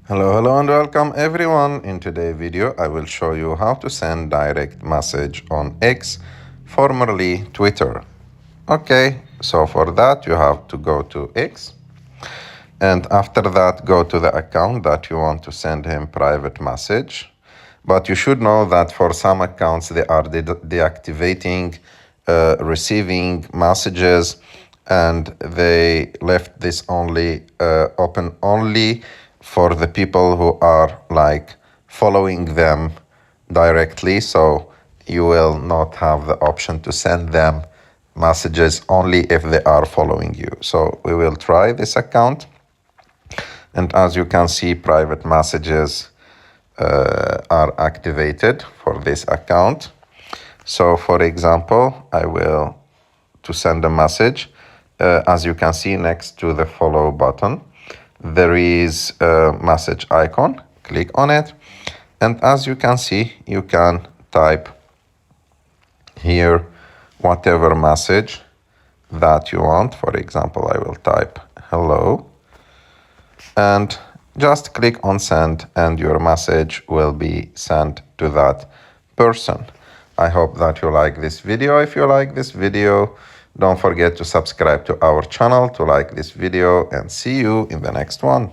Hello and welcome everyone. In today's video, I will show you how to send direct message on X, formerly Twitter. Okay, so for that you have to go to X, and after that go to the account that you want to send him private message. But you should know that for some accounts they are deactivating receiving messages, and they left this only open only for the people who are like following them directly. So you will not have the option to send them messages only if they are following you. So we will try this account, and as you can see, private messages are activated for this account. So for example, I will to send a message. As you can see, next to the follow button, there is a message icon. Click on it, and as you can see, you can type here whatever message that you want. For example, I will type hello, and just click on send, and your message will be sent to that person. I hope that you like this video. If you like this video, don't forget to subscribe to our channel, to like this video, and see you in the next one.